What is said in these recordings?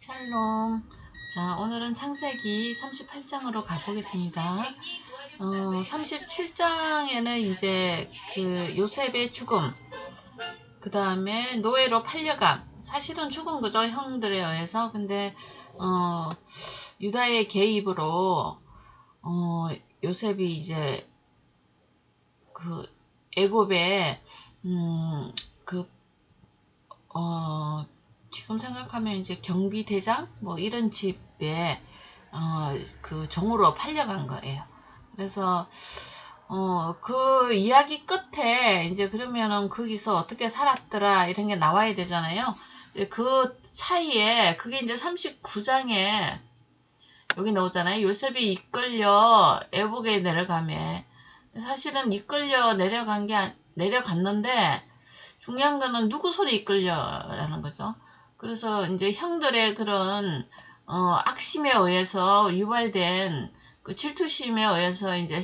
샬롬. 자, 오늘은 창세기 38장으로 가보겠습니다. 37장에는 이제 그 요셉의 죽음, 그 다음에 노예로 팔려감, 사실은 죽은 거죠, 형들에 의해서. 근데 유다의 개입으로 요셉이 이제 그 애굽에 그 지금 생각하면 이제 경비대장 뭐 이런 집에 그 종으로 팔려간 거예요. 그래서 그 이야기 끝에 이제 그러면은 거기서 어떻게 살았더라 이런 게 나와야 되잖아요. 그 사이에 그게 이제 39장에 여기 나오잖아요. 요셉이 이끌려 애국에 내려가매. 사실은 이끌려 내려갔는데 중요한 거는 누구 손에 이끌려라는 거죠. 그래서 이제 형들의 그런 악심에 의해서 유발된 그 질투심에 의해서 이제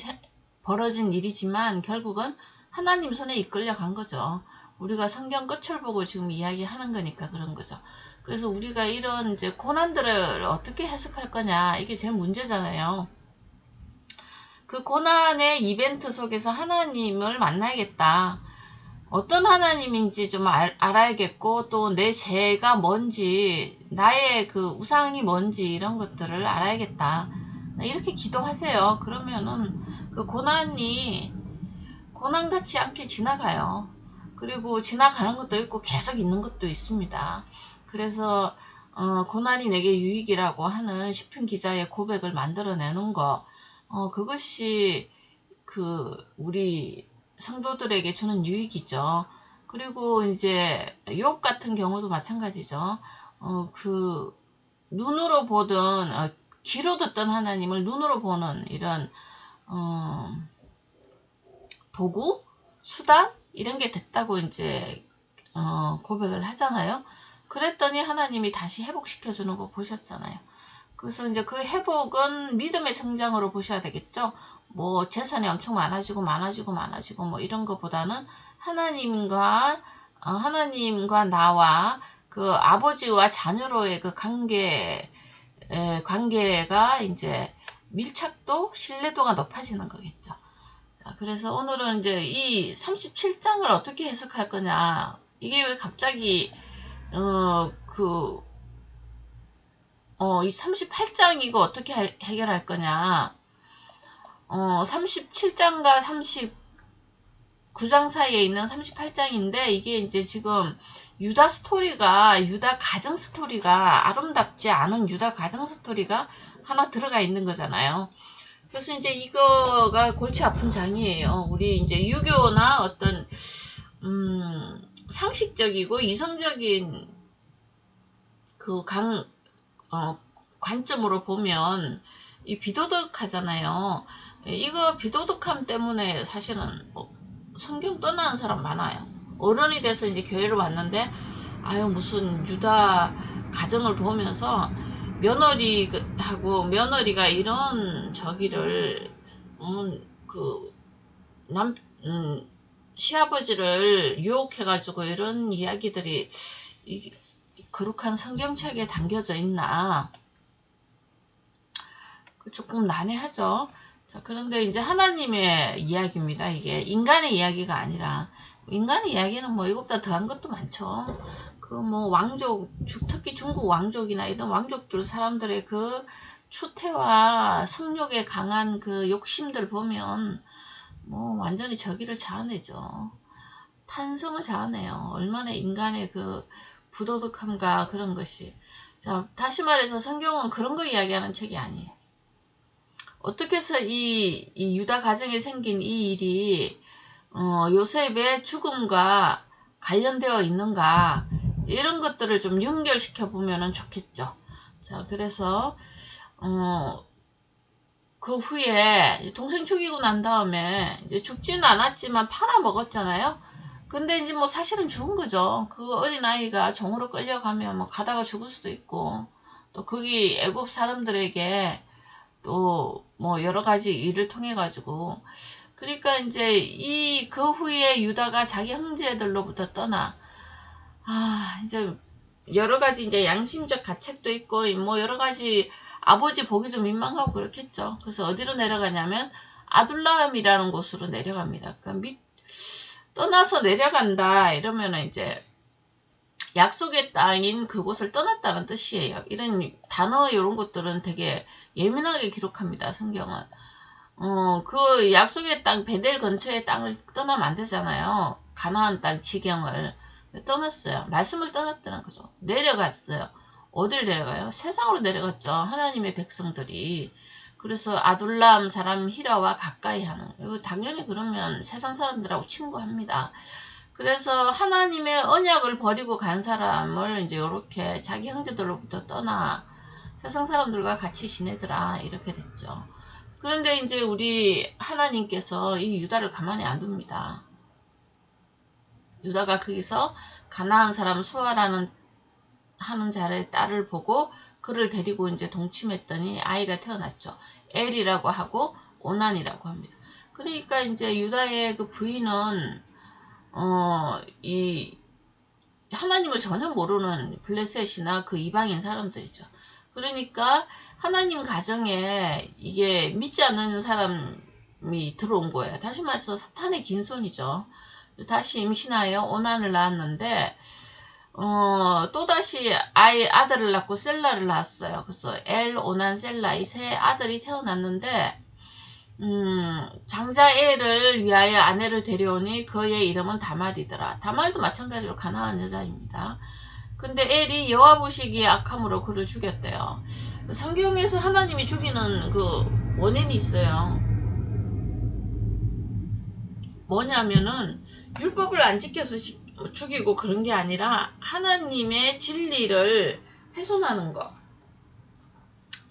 벌어진 일이지만 결국은 하나님 손에 이끌려 간 거죠. 우리가 성경 끝을 보고 지금 이야기하는 거니까 그런 거죠. 그래서 우리가 이런 이제 고난들을 어떻게 해석할 거냐, 이게 제일 문제잖아요. 그 고난의 이벤트 속에서 하나님을 만나야겠다. 어떤 하나님인지 좀 알아야겠고, 또 내 죄가 뭔지, 나의 그 우상이 뭔지 이런 것들을 알아야겠다. 이렇게 기도하세요. 그러면은 그 고난이 고난같지 않게 지나가요. 그리고 지나가는 것도 있고 계속 있는 것도 있습니다. 그래서 고난이 내게 유익이라고 하는 시편 기자의 고백을 만들어내는 거, 그것이 그 우리 성도들에게 주는 유익이죠. 그리고 이제 욥 같은 경우도 마찬가지죠. 그 눈으로 보던 귀로 듣던 하나님을 눈으로 보는 이런 도구, 수단 이런 게 됐다고 이제 고백을 하잖아요. 그랬더니 하나님이 다시 회복시켜주는 거 보셨잖아요. 그래서 이제 그 회복은 믿음의 성장으로 보셔야 되겠죠. 뭐 재산이 엄청 많아지고 뭐 이런 것보다는 하나님과 나와 그 아버지와 자녀로의 그 관계가 이제 밀착도 신뢰도가 높아지는 거겠죠. 자, 그래서 오늘은 이제 이 37장을 어떻게 해석할 거냐. 이게 왜 갑자기 이 38장 이거 어떻게 해결할 거냐. 37장과 39장 사이에 있는 38장인데 이게 이제 지금 유다 가정 스토리가 아름답지 않은 유다 가정 스토리가 하나 들어가 있는 거잖아요. 그래서 이제 이거가 골치 아픈 장이에요. 우리 이제 유교나 어떤 상식적이고 이성적인 그 관점으로 보면 이 비도덕하잖아요. 이거 비도덕함 때문에 사실은 성경 떠나는 사람 많아요. 어른이 돼서 이제 교회를 왔는데 무슨 유다 가정을 보면서 며느리가 이런 저기를 시아버지를 유혹해가지고 이런 이야기들이 거룩한 성경책에 담겨져 있나. 조금 난해하죠. 자, 그런데 이제 하나님의 이야기입니다. 이게 인간의 이야기가 아니라, 인간의 이야기는 뭐 이것보다 더한 것도 많죠. 그 뭐 왕족, 특히 중국 왕족이나 이런 왕족들 사람들의 그 추태와 성욕에 강한 그 욕심들 보면 뭐 완전히 저기를 자아내죠. 탄성을 자아내요. 얼마나 인간의 그 부도덕함과 그런 것이. 자, 다시 말해서 성경은 그런 거 이야기하는 책이 아니에요. 어떻게 해서 이 유다 가정에 생긴 이 일이 요셉의 죽음과 관련되어 있는가, 이런 것들을 좀 연결시켜 보면 좋겠죠. 자, 그래서 그 후에 동생 죽이고 난 다음에 이제 죽지는 않았지만 팔아먹었잖아요. 근데 이제 뭐 사실은 죽은 거죠. 그 어린아이가 종으로 끌려가면 뭐 가다가 죽을 수도 있고, 또 거기 애굽 사람들에게 또 뭐 여러 가지 일을 통해 가지고, 그러니까 이제 그 후에 유다가 자기 형제들로부터 떠나 이제 여러 가지 이제 양심적 가책도 있고 뭐 여러 가지 아버지 보기도 민망하고 그렇겠죠. 그래서 어디로 내려가냐면 아둘람이라는 곳으로 내려갑니다. 그러니까 떠나서 내려간다 이러면은 이제 약속의 땅인 그곳을 떠났다는 뜻이에요. 이런 단어 이런 것들은 되게 예민하게 기록합니다. 성경은. 그 약속의 땅 베델 근처의 땅을 떠나면 안 되잖아요. 가나안 땅 지경을 떠났어요. 말씀을 떠났다는 거죠. 내려갔어요. 어딜 내려가요? 세상으로 내려갔죠. 하나님의 백성들이. 그래서 아둘람 사람 히라와 가까이 하는 거예요. 당연히 그러면 세상 사람들하고 친구합니다. 그래서 하나님의 언약을 버리고 간 사람을 이제 이렇게 자기 형제들로부터 떠나 세상 사람들과 같이 지내더라 이렇게 됐죠. 그런데 이제 우리 하나님께서 이 유다를 가만히 안 둡니다. 유다가 거기서 가나안 사람 수아라는 하는 자의 딸을 보고 그를 데리고 이제 동침했더니 아이가 태어났죠. 엘이라고 하고 오난이라고 합니다. 그러니까 이제 유다의 그 부인은 이 하나님을 전혀 모르는 블레셋이나 그 이방인 사람들이죠. 그러니까 하나님 가정에 이게 믿지 않는 사람이 들어온 거예요. 다시 말해서 사탄의 긴 손이죠. 다시 임신하여 오난을 낳았는데 또다시 아들을 낳고 셀라를 낳았어요. 그래서 엘, 오난, 셀라 이 세 아들이 태어났는데 장자 엘을 위하여 아내를 데려오니 그의 이름은 다말이더라. 다말도 마찬가지로 가나안 여자입니다. 근데 엘이 여호와 보시기에 악함으로 그를 죽였대요. 성경에서 하나님이 죽이는 그 원인이 있어요. 뭐냐면은 율법을 안 지켜서 죽이고 그런 게 아니라 하나님의 진리를 훼손하는 거.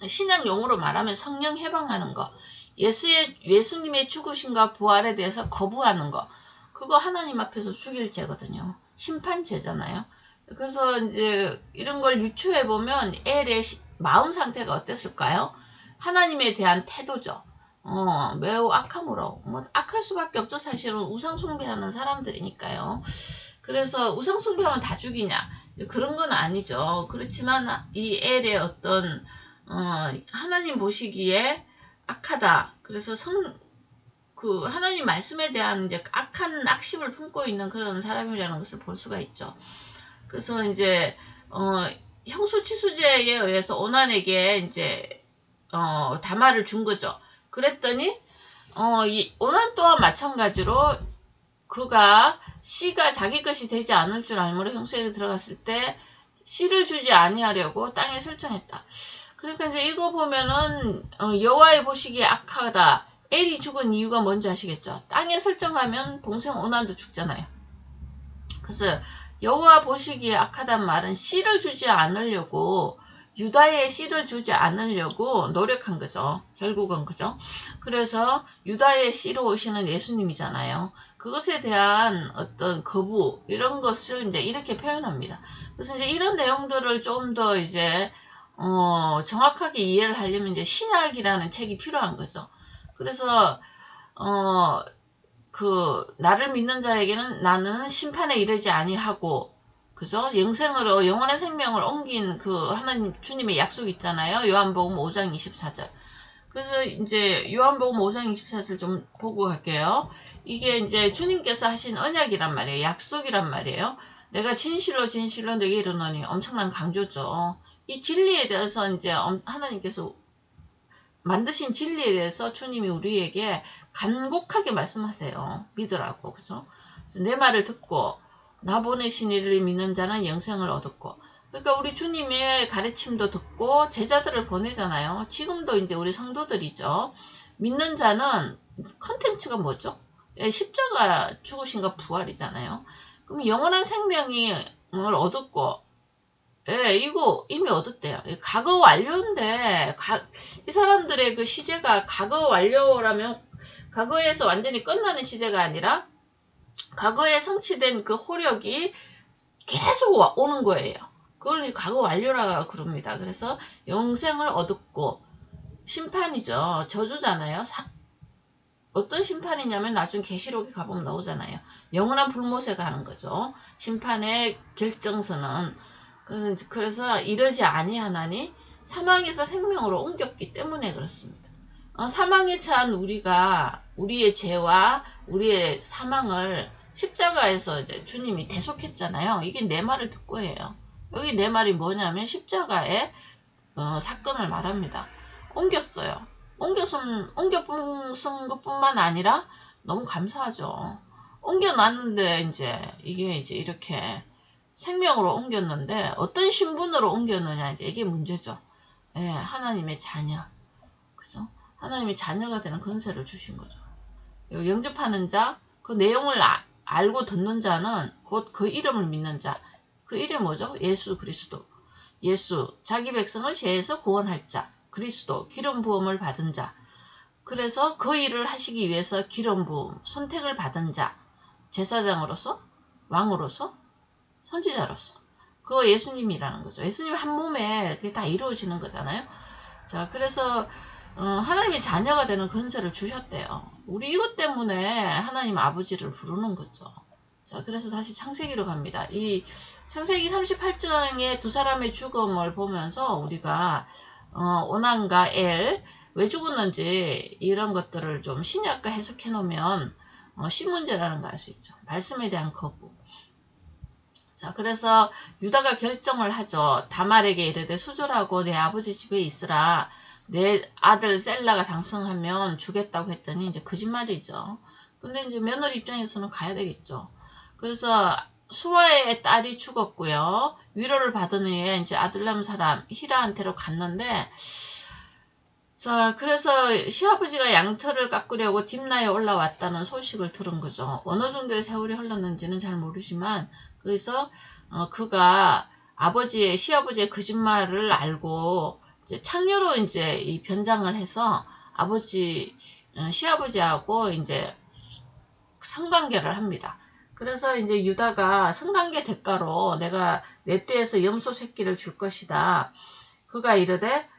신약 용어로 말하면 성령 해방하는 거. 예수님의 죽으심과 부활에 대해서 거부하는 거. 그거 하나님 앞에서 죽일 죄거든요. 심판죄잖아요. 그래서 이제 이런 걸 유추해보면 엘의 마음 상태가 어땠을까요? 하나님에 대한 태도죠. 매우 악함으로. 뭐 악할 수밖에 없죠. 사실은 우상숭배하는 사람들이니까요. 그래서 우상숭배하면 다 죽이냐? 그런 건 아니죠. 그렇지만 이 엘의 어떤 하나님 보시기에 악하다. 그래서 그 하나님 말씀에 대한 이제 악한 악심을 품고 있는 그런 사람이라는 것을 볼 수가 있죠. 그래서 이제 형수치수제에 의해서 오난에게 이제 다말을 준 거죠. 그랬더니 이 오난 또한 마찬가지로 그가 씨가 자기 것이 되지 않을 줄 알므로 형수에게 들어갔을 때 씨를 주지 아니하려고 땅에 설정했다. 그러니까 이제 이거 보면은 여호와의 보시기에 악하다. 엘이 죽은 이유가 뭔지 아시겠죠? 땅에 설정하면 동생 오난도 죽잖아요. 그래서 여호와 보시기에 악하단 말은 씨를 주지 않으려고 유다의 씨를 주지 않으려고 노력한 거죠. 결국은 그죠. 그래서 유다의 씨로 오시는 예수님이잖아요. 그것에 대한 어떤 거부 이런 것을 이제 이렇게 표현합니다. 그래서 이제 이런 내용들을 좀 더 이제 정확하게 이해를 하려면 이제 신약이라는 책이 필요한 거죠. 그래서 나를 믿는 자에게는 나는 심판에 이르지 아니하고 그죠? 영생으로 영원한 생명을 옮긴 그 하나님 주님의 약속 있잖아요. 요한복음 5장 24절. 그래서 이제 요한복음 5장 24절 좀 보고 갈게요. 이게 이제 주님께서 하신 언약이란 말이에요. 약속이란 말이에요. 내가 진실로 진실로 내게 이르노니 엄청난 강조죠. 이 진리에 대해서 이제 하나님께서 만드신 진리에 대해서 주님이 우리에게 간곡하게 말씀하세요. 믿으라고. 그죠? 내 말을 듣고 나 보내신 이를 믿는 자는 영생을 얻었고. 그러니까 우리 주님의 가르침도 듣고 제자들을 보내잖아요. 지금도 이제 우리 성도들이죠. 믿는 자는 컨텐츠가 뭐죠? 십자가 죽으신가 부활이잖아요. 그럼 영원한 생명을 얻었고 예, 이거 이미 얻었대요. 과거 완료인데 이 사람들의 그 시제가 과거 완료라면 과거에서 완전히 끝나는 시제가 아니라 과거에 성취된 그 호력이 계속 오는 거예요. 그걸 과거 완료라고 그럽니다. 그래서 영생을 얻었고 심판이죠. 저주잖아요. 어떤 심판이냐면 나중 계시록에 가보면 나오잖아요. 영원한 불못에 가는 거죠. 심판의 결정선은 그래서 이러지 아니하나니 사망에서 생명으로 옮겼기 때문에 그렇습니다. 사망에 처한 우리가 우리의 죄와 우리의 사망을 십자가에서 이제 주님이 대속했잖아요. 이게 내 말을 듣고 해요. 여기 내 말이 뭐냐면 십자가의 사건을 말합니다. 옮겼어요. 옮겨쓴 것뿐만 아니라 너무 감사하죠. 옮겨놨는데 이게 이제 이렇게 생명으로 옮겼는데 어떤 신분으로 옮겼느냐 이제 이게 문제죠. 예, 하나님의 자녀, 그죠? 하나님의 자녀가 되는 권세를 주신 거죠. 영접하는 자, 그 내용을 알고 듣는 자는 곧 그 이름을 믿는 자. 그 이름이 뭐죠? 예수 그리스도. 예수, 자기 백성을 죄에서 구원할 자. 그리스도, 기름 부음을 받은 자. 그래서 그 일을 하시기 위해서 기름 부음, 선택을 받은 자. 제사장으로서, 왕으로서, 선지자로서. 그거 예수님이라는 거죠. 예수님 한 몸에 그게 다 이루어지는 거잖아요. 자, 그래서 하나님의 자녀가 되는 권세를 주셨대요. 우리 이것 때문에 하나님 아버지를 부르는 거죠. 자, 그래서 다시 창세기로 갑니다. 이 창세기 38장의 두 사람의 죽음을 보면서 우리가 오난과 엘, 왜 죽었는지 이런 것들을 좀 신약과 해석해 놓으면 신문제라는 걸 알 수 있죠. 말씀에 대한 거부. 자, 그래서 유다가 결정을 하죠. 다말에게 이르되 수절하고 내 아버지 집에 있으라. 내 아들 셀라가 장성하면 주겠다고 했더니 이제 거짓말이죠. 근데 이제 며느리 입장에서는 가야 되겠죠. 그래서 수아의 딸이 죽었고요. 위로를 받은 후에 이제 아둘람 사람 히라한테로 갔는데, 자, 그래서 시아버지가 양털을 깎으려고 딥나에 올라왔다는 소식을 들은 거죠. 어느 정도의 세월이 흘렀는지는 잘 모르지만, 그래서 그가 시아버지의 거짓말을 알고 이제 창녀로 이제 이 변장을 해서 시아버지하고 이제 성관계를 합니다. 그래서 이제 유다가 성관계 대가로 내가 내 떼에서 염소 새끼를 줄 것이다. 그가 이르되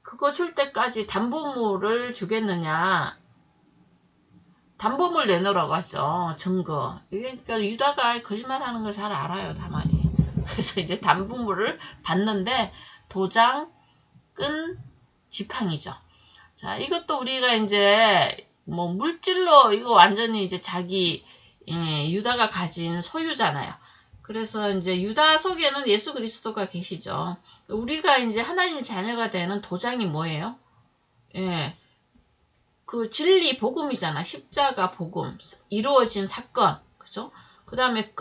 그거 줄 때까지 담보물을 주겠느냐. 담보물 내놓으라고 하죠. 증거. 이게 그러니까 유다가 거짓말하는 거 잘 알아요. 다만이. 그래서 이제 담보물을 받는데 도장, 끈, 지팡이죠. 자, 이것도 우리가 이제 뭐 물질로 이거 완전히 이제 유다가 가진 소유잖아요. 그래서 이제 유다 속에는 예수 그리스도가 계시죠. 우리가 이제 하나님 자녀가 되는 도장이 뭐예요? 예. 그 진리 복음이잖아. 십자가 복음. 이루어진 사건. 그죠? 그 다음에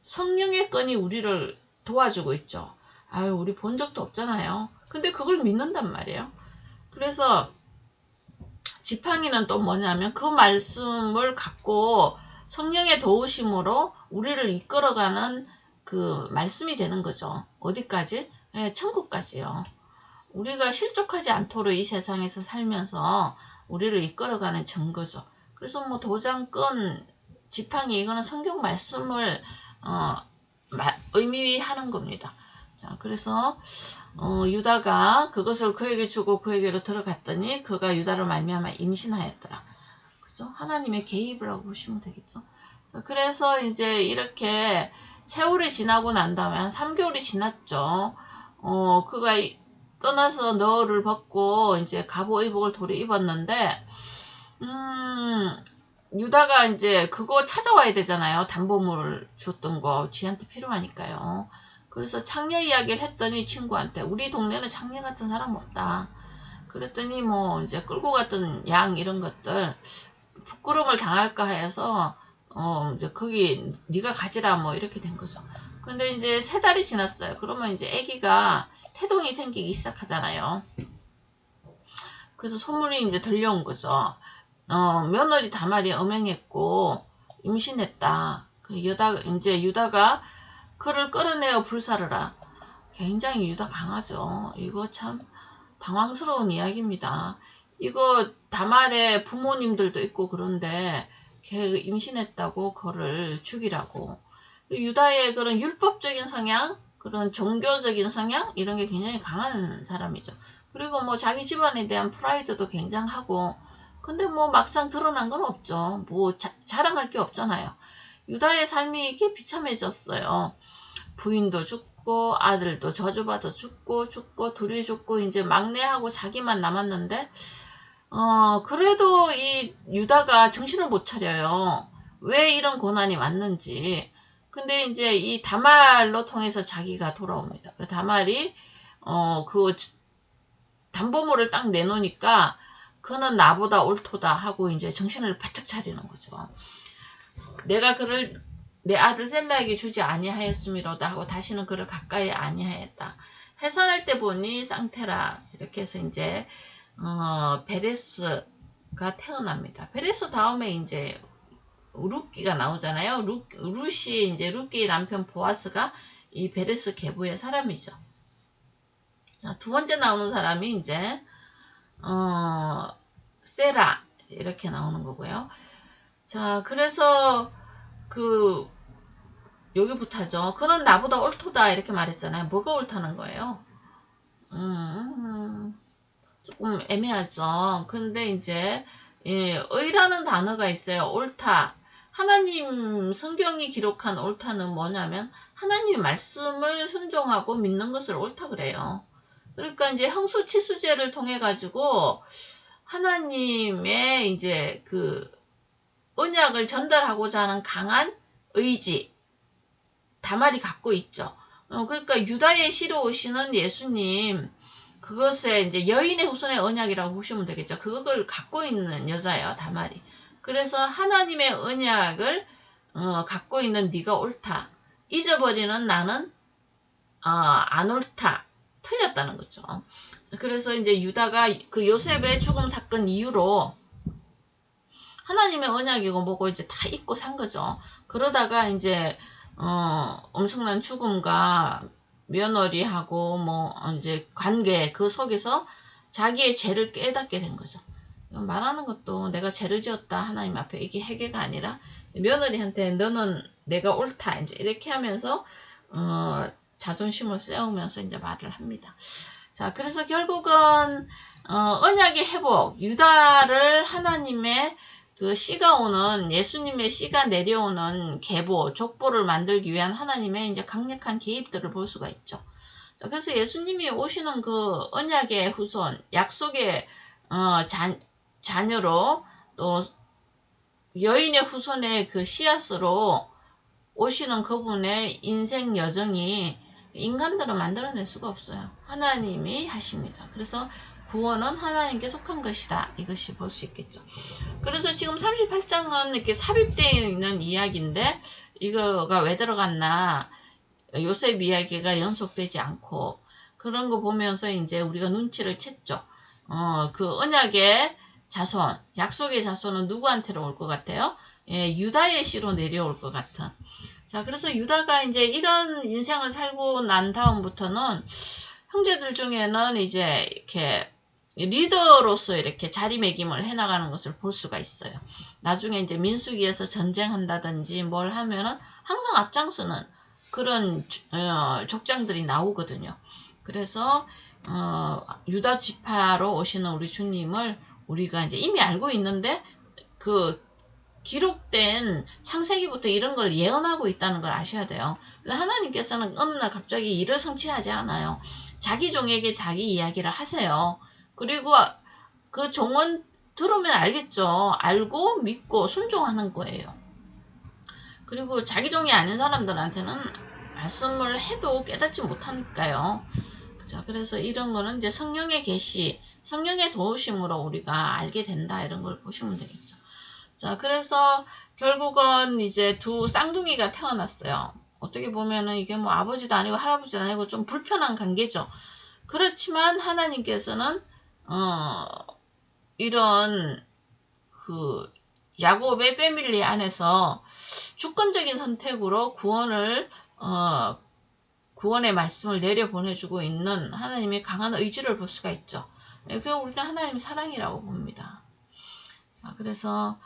성령의 끈이 우리를 도와주고 있죠. 아유, 우리 본 적도 없잖아요. 근데 그걸 믿는단 말이에요. 그래서 지팡이는 또 뭐냐면 그 말씀을 갖고 성령의 도우심으로 우리를 이끌어가는 그 말씀이 되는 거죠. 어디까지? 예, 천국까지요. 우리가 실족하지 않도록 이 세상에서 살면서 우리를 이끌어가는 증거죠. 그래서 뭐 도장, 끈, 지팡이 이거는 성경 말씀을 의미하는 겁니다. 자, 그래서 유다가 그것을 그에게 주고 그에게로 들어갔더니 그가 유다로 말미암아 임신하였더라. 그죠? 하나님의 개입을 하고 보시면 되겠죠. 그래서 이제 이렇게 세월이 지나고 난 다음에 한 3개월이 지났죠. 그가 떠나서 너를 벗고 이제 갑옷 의복을 도리 입었는데 유다가 이제 그거 찾아와야 되잖아요. 담보물을 줬던 거 지한테 필요하니까요. 그래서 창녀 이야기를 했더니 친구한테 우리 동네는 창녀 같은 사람 없다. 그랬더니 뭐 이제 끌고 갔던 양 이런 것들 부끄러움을 당할까 해서 이제 거기 네가 가지라 뭐 이렇게 된 거죠. 근데 이제 3달이 지났어요. 그러면 이제 아기가 태동이 생기기 시작하잖아요. 그래서 소문이 이제 들려온 거죠. 며느리 다말이 음행했고 임신했다. 이제 유다가 그를 끌어내어 불사르라. 굉장히 유다 강하죠. 이거 참 당황스러운 이야기입니다. 이거 다말의 부모님들도 있고 그런데 걔 임신했다고 그를 죽이라고. 유다의 그런 율법적인 성향, 그런 종교적인 성향 이런 게 굉장히 강한 사람이죠. 그리고 뭐 자기 집안에 대한 프라이드도 굉장하고 근데 뭐 막상 드러난 건 없죠. 뭐 자랑할 게 없잖아요. 유다의 삶이 이렇게 비참해졌어요. 부인도 죽고 죽고 아들도 저주받아 죽고 둘이 죽고 이제 막내하고 자기만 남았는데 그래도 이 유다가 정신을 못 차려요. 왜 이런 고난이 왔는지. 근데 이제 이 다말로 통해서 자기가 돌아옵니다. 그 다말이 그 담보물을 딱 내놓으니까 그는 나보다 옳도다 하고 이제 정신을 바짝 차리는 거죠. 내가 그를 내 아들 셀라에게 주지 아니하였음이로다 하고 다시는 그를 가까이 아니하였다. 해산할 때 보니 쌍테라 이렇게 해서 이제 베레스가 태어납니다. 베레스 다음에 이제 룻기가 나오잖아요. 룻이 이제 룻기의 남편 보아스가 이 베레스 계보의 사람이죠. 자, 두 번째 나오는 사람이 이제 세라 이렇게 나오는 거고요. 자, 그래서 여기부터 하죠. 그는 나보다 옳도다 이렇게 말했잖아요. 뭐가 옳다는 거예요? 조금 애매하죠. 근데 이제 의라는 단어가 있어요. 옳다. 하나님 성경이 기록한 옳다는 뭐냐면 하나님의 말씀을 순종하고 믿는 것을 옳다 그래요. 그러니까 이제 형수치수제를 통해 가지고 하나님의 이제 그 언약을 전달하고자 하는 강한 의지 다말이 갖고 있죠. 그러니까 유다의 씨로 오시는 예수님 그것에 이제 여인의 후손의 언약이라고 보시면 되겠죠. 그걸 갖고 있는 여자예요, 다말이. 그래서 하나님의 언약을 갖고 있는 네가 옳다. 잊어버리는 나는 안 옳다. 틀렸다는 거죠. 그래서 이제 유다가 그 요셉의 죽음 사건 이후로 하나님의 언약이고 뭐고 이제 다 잊고 산 거죠. 그러다가 이제 엄청난 죽음과 며느리하고 뭐 이제 관계 그 속에서 자기의 죄를 깨닫게 된 거죠. 말하는 것도 내가 죄를 지었다 하나님 앞에 이게 회개가 아니라 며느리한테 너는 내가 옳다 이제 이렇게 하면서 자존심을 세우면서 이제 말을 합니다. 자, 그래서 결국은 언약의 회복, 유다를 하나님의 그 씨가 오는 예수님의 씨가 내려오는 계보, 족보를 만들기 위한 하나님의 이제 강력한 개입들을 볼 수가 있죠. 자, 그래서 예수님이 오시는 그 언약의 후손, 약속의 자녀로 또 여인의 후손의 그 씨앗으로 오시는 그분의 인생 여정이 인간들은 만들어낼 수가 없어요. 하나님이 하십니다. 그래서 구원은 하나님께 속한 것이다. 이것이 볼 수 있겠죠. 그래서 지금 38장은 이렇게 삽입되어 있는 이야기인데 이거가 왜 들어갔나 요셉 이야기가 연속되지 않고 그런 거 보면서 이제 우리가 눈치를 챘죠. 그 언약의 자손, 약속의 자손은 누구한테로 올 것 같아요? 유다의 씨로 내려올 것 같은. 자, 그래서 유다가 이제 이런 인생을 살고 난 다음부터는 형제들 중에는 이제 이렇게 리더로서 이렇게 자리매김을 해나가는 것을 볼 수가 있어요. 나중에 이제 민수기에서 전쟁한다든지 뭘 하면은 항상 앞장서는 그런 족장들이 나오거든요. 그래서 유다 지파로 오시는 우리 주님을 우리가 이제 이미 알고 있는데 그 기록된 창세기부터 이런 걸 예언하고 있다는 걸 아셔야 돼요. 하나님께서는 어느 날 갑자기 일을 성취하지 않아요. 자기 종에게 자기 이야기를 하세요. 그리고 그 종은 들으면 알겠죠. 알고 믿고 순종하는 거예요. 그리고 자기 종이 아닌 사람들한테는 말씀을 해도 깨닫지 못하니까요. 자, 그래서 이런 거는 이제 성령의 계시, 성령의 도우심으로 우리가 알게 된다 이런 걸 보시면 되겠죠. 자, 그래서 결국은 이제 두 쌍둥이가 태어났어요. 어떻게 보면은 이게 뭐 아버지도 아니고 할아버지도 아니고 좀 불편한 관계죠. 그렇지만 하나님께서는 이런 그 야곱의 패밀리 안에서 주권적인 선택으로 구원의 말씀을 내려보내주고 있는 하나님의 강한 의지를 볼 수가 있죠. 그게 우리는 하나님의 사랑이라고 봅니다. 자, 그래서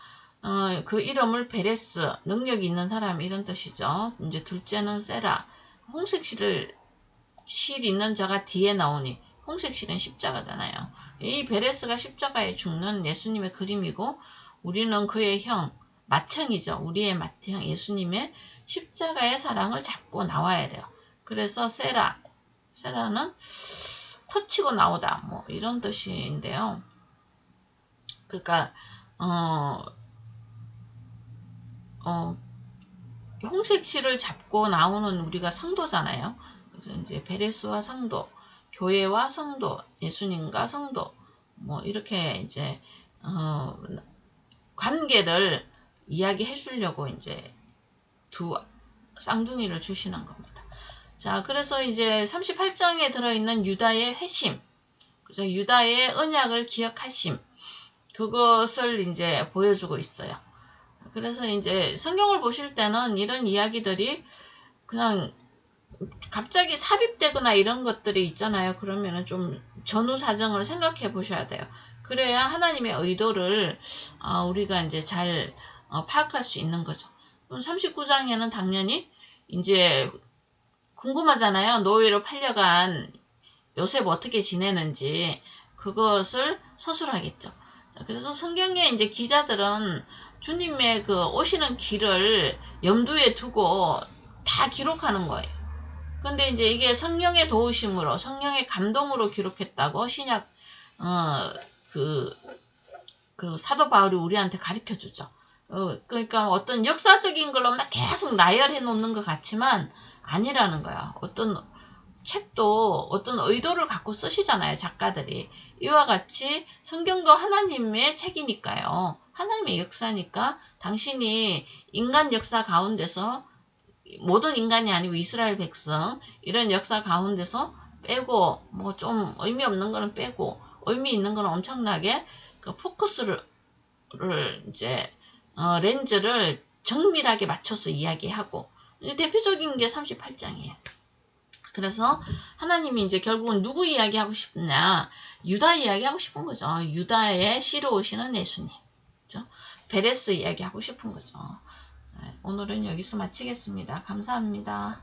그 이름을 베레스, 능력이 있는 사람 이런 뜻이죠. 이제 둘째는 세라, 홍색 실 있는 자가 뒤에 나오니 홍색 실은 십자가잖아요. 이 베레스가 십자가에 죽는 예수님의 그림이고 우리는 그의 형, 맏형이죠. 우리의 맏형 예수님의 십자가의 사랑을 잡고 나와야 돼요. 그래서 세라는 터치고 나오다 뭐 이런 뜻인데요. 그러니까 홍색 실을 잡고 나오는 우리가 성도잖아요. 그래서 이제 베레스와 성도, 교회와 성도, 예수님과 성도, 뭐 이렇게 이제 관계를 이야기해 주려고 이제 두 쌍둥이를 주시는 겁니다. 자, 그래서 이제 38장에 들어있는 유다의 회심, 그죠? 유다의 언약을 기억하심, 그것을 이제 보여주고 있어요. 그래서 이제 성경을 보실 때는 이런 이야기들이 그냥 갑자기 삽입되거나 이런 것들이 있잖아요. 그러면은 좀 전후 사정을 생각해 보셔야 돼요. 그래야 하나님의 의도를 우리가 이제 잘 파악할 수 있는 거죠. 39장에는 당연히 이제 궁금하잖아요. 노예로 팔려간 요셉 어떻게 지내는지 그것을 서술하겠죠. 자, 그래서 성경에 이제 기자들은 주님의 그 오시는 길을 염두에 두고 다 기록하는 거예요. 근데 이제 이게 성령의 도우심으로 성령의 감동으로 기록했다고 신약 그 사도 바울이 우리한테 가르쳐 주죠. 그러니까 어떤 역사적인 걸로 막 계속 나열해 놓는 것 같지만 아니라는 거야. 어떤 책도 어떤 의도를 갖고 쓰시잖아요, 작가들이. 이와 같이 성경도 하나님의 책이니까요. 하나님의 역사니까 당신이 인간 역사 가운데서 모든 인간이 아니고 이스라엘 백성 이런 역사 가운데서 빼고 뭐 좀 의미 없는 거는 빼고 의미 있는 거는 엄청나게 그 포커스를 이제 렌즈를 정밀하게 맞춰서 이야기하고 대표적인 게 38장이에요. 그래서 하나님이 이제 결국은 누구 이야기하고 싶냐? 유다 이야기하고 싶은 거죠. 유다의 씨로 오시는 예수님. 그죠? 베레스 이야기하고 싶은 거죠. 오늘은 여기서 마치겠습니다. 감사합니다.